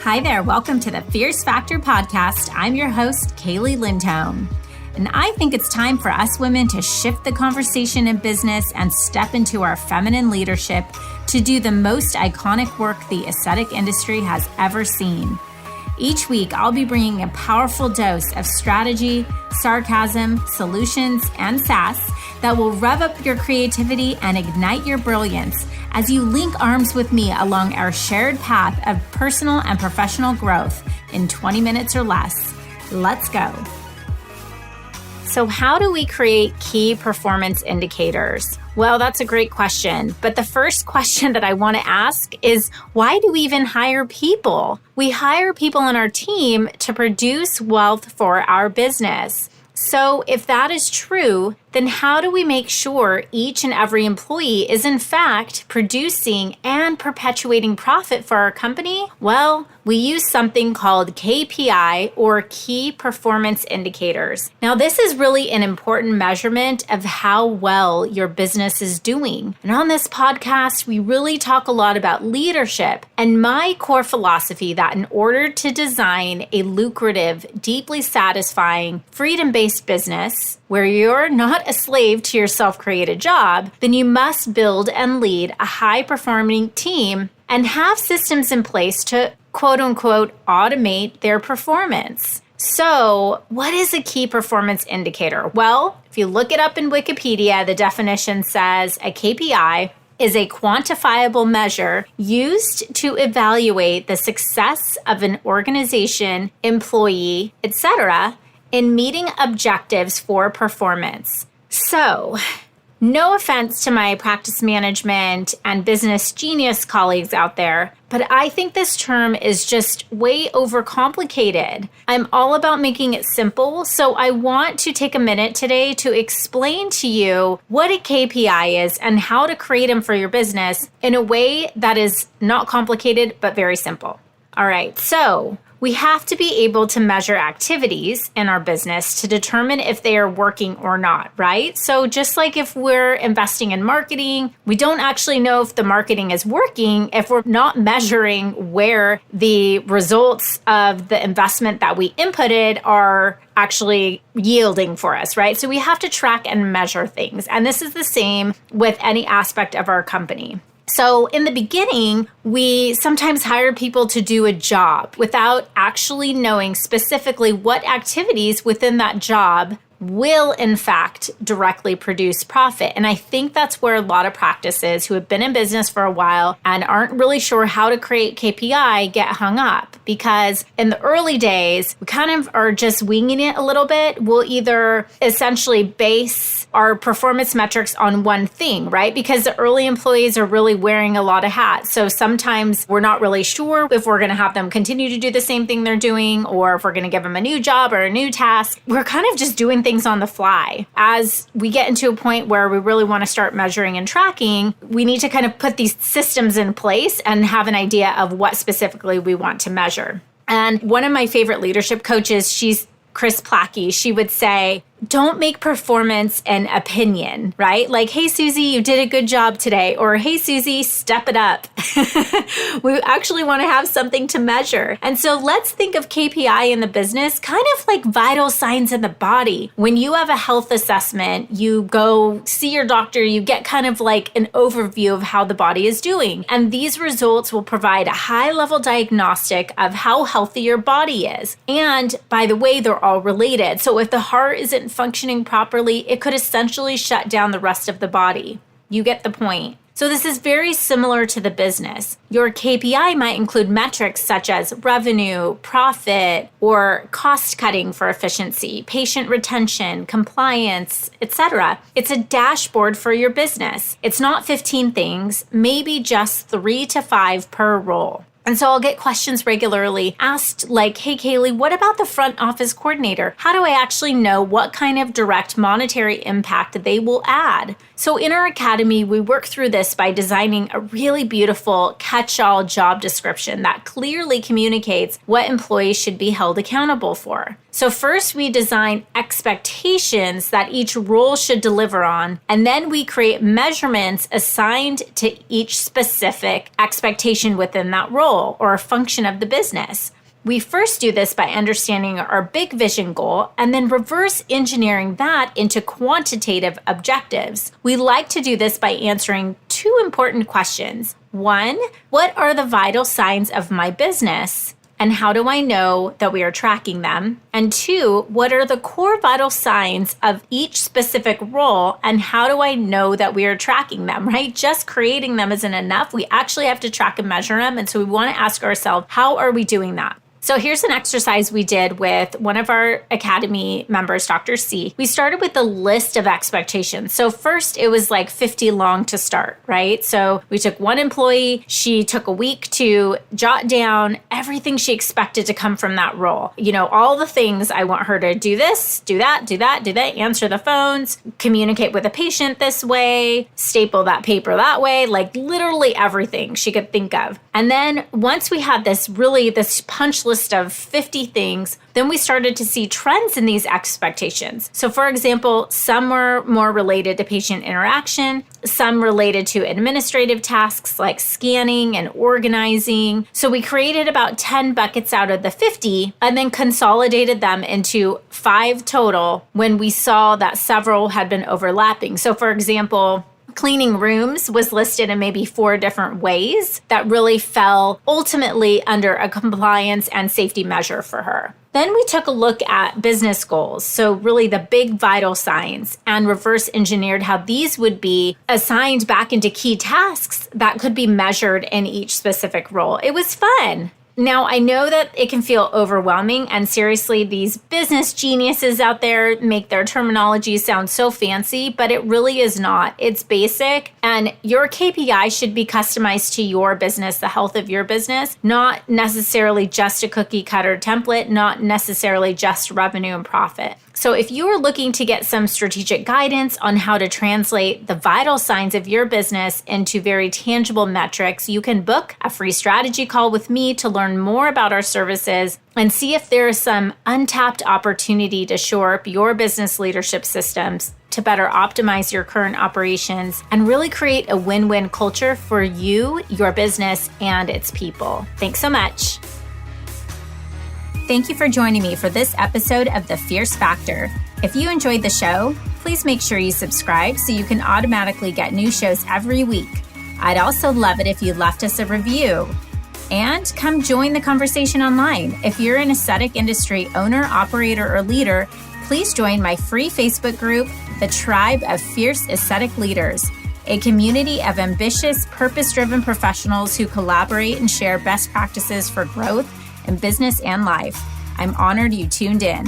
Hi there, welcome to the Fierce Factor podcast. I'm your host, Kaylee Lindholm. And I think it's time for us women to shift the conversation in business and step into our feminine leadership to do the most iconic work the aesthetic industry has ever seen. Each week, I'll be bringing a powerful dose of strategy, sarcasm, solutions, and sass that will rev up your creativity and ignite your brilliance as you link arms with me along our shared path of personal and professional growth in 20 minutes or less. Let's go. So how do we create key performance indicators? Well, that's a great question. But the first question that I want to ask is, why do we even hire people? We hire people on our team to produce wealth for our business. So if that is true, then how do we make sure each and every employee is in fact producing and perpetuating profit for our company? Well, we use something called KPI or key performance indicators. Now, this is really an important measurement of how well your business is doing. And on this podcast, we really talk a lot about leadership and my core philosophy that in order to design a lucrative, deeply satisfying, freedom-based business where you're not a slave to your self-created job, then you must build and lead a high-performing team and have systems in place to quote-unquote automate their performance. So what is a key performance indicator? Well, if you look it up in Wikipedia, the definition says a KPI is a quantifiable measure used to evaluate the success of an organization, employee, etc., in meeting objectives for performance. So, no offense to my practice management and business genius colleagues out there, but I think this term is just way overcomplicated. I'm all about making it simple, so I want to take a minute today to explain to you what a KPI is and how to create them for your business in a way that is not complicated, but very simple. All right, so we have to be able to measure activities in our business to determine if they are working or not, right? So just like if we're investing in marketing, we don't actually know if the marketing is working if we're not measuring where the results of the investment that we inputted are actually yielding for us, right? So we have to track and measure things. And this is the same with any aspect of our company. So in the beginning, we sometimes hire people to do a job without actually knowing specifically what activities within that job will in fact directly produce profit. And I think that's where a lot of practices who have been in business for a while and aren't really sure how to create KPI get hung up. Because in the early days, we kind of are just winging it a little bit. We'll either essentially base our performance metrics on one thing, right? Because the early employees are really wearing a lot of hats. So sometimes we're not really sure if we're going to have them continue to do the same thing they're doing or if we're going to give them a new job or a new task. We're kind of just doing things on the fly. As we get into a point where we really want to start measuring and tracking, we need to kind of put these systems in place and have an idea of what specifically we want to measure. And one of my favorite leadership coaches, she's Chris Plackey, she would say, don't make performance an opinion, right? Like, hey, Susie, you did a good job today. Or, hey, Susie, step it up. We actually want to have something to measure. And so let's think of KPI in the business kind of like vital signs in the body. When you have a health assessment, you go see your doctor, you get kind of like an overview of how the body is doing. And these results will provide a high-level diagnostic of how healthy your body is. And by the way, they're all related. So if the heart isn't functioning properly, it could essentially shut down the rest of the body. You get the point. So this is very similar to the business. Your KPI might include metrics such as revenue, profit, or cost cutting for efficiency, patient retention, compliance, etc. It's a dashboard for your business. It's not 15 things, maybe just 3 to 5 per role. And so I'll get questions regularly asked like, hey, Kaylee, what about the front office coordinator? How do I actually know what kind of direct monetary impact they will add? So in our academy, we work through this by designing a really beautiful catch-all job description that clearly communicates what employees should be held accountable for. So first we design expectations that each role should deliver on, and then we create measurements assigned to each specific expectation within that role or a function of the business. We first do this by understanding our big vision goal and then reverse engineering that into quantitative objectives. We like to do this by answering two important questions. One, what are the vital signs of my business? And how do I know that we are tracking them? And two, what are the core vital signs of each specific role and how do I know that we are tracking them, right? Just creating them isn't enough. We actually have to track and measure them. And so we want to ask ourselves, how are we doing that? So here's an exercise we did with one of our Academy members, Dr. C. We started with a list of expectations. So first it was like 50 long to start, right? So we took one employee. She took a week to jot down everything she expected to come from that role. All the things I want her to do this, do that, answer the phones, communicate with a patient this way, staple that paper that way, like literally everything she could think of. And then once we had this punch list of 50 things, then we started to see trends in these expectations. So for example, some were more related to patient interaction, some related to administrative tasks like scanning and organizing. So we created about 10 buckets out of the 50 and then consolidated them into 5 total when we saw that several had been overlapping. So for example, cleaning rooms was listed in maybe 4 different ways that really fell ultimately under a compliance and safety measure for her. Then we took a look at business goals, so really the big vital signs, and reverse engineered how these would be assigned back into key tasks that could be measured in each specific role. It was fun. Now, I know that it can feel overwhelming, and seriously, these business geniuses out there make their terminology sound so fancy, but it really is not. It's basic, and your KPI should be customized to your business, the health of your business, not necessarily just a cookie cutter template, not necessarily just revenue and profit. So if you are looking to get some strategic guidance on how to translate the vital signs of your business into very tangible metrics, you can book a free strategy call with me to learn more about our services and see if there is some untapped opportunity to shore up your business leadership systems to better optimize your current operations and really create a win-win culture for you, your business, and its people. Thanks so much. Thank you for joining me for this episode of The Fierce Factor. If you enjoyed the show, please make sure you subscribe so you can automatically get new shows every week. I'd also love it if you left us a review. And come join the conversation online. If you're an aesthetic industry owner, operator, or leader, please join my free Facebook group, The Tribe of Fierce Aesthetic Leaders, a community of ambitious, purpose-driven professionals who collaborate and share best practices for growth in business and life. I'm honored you tuned in.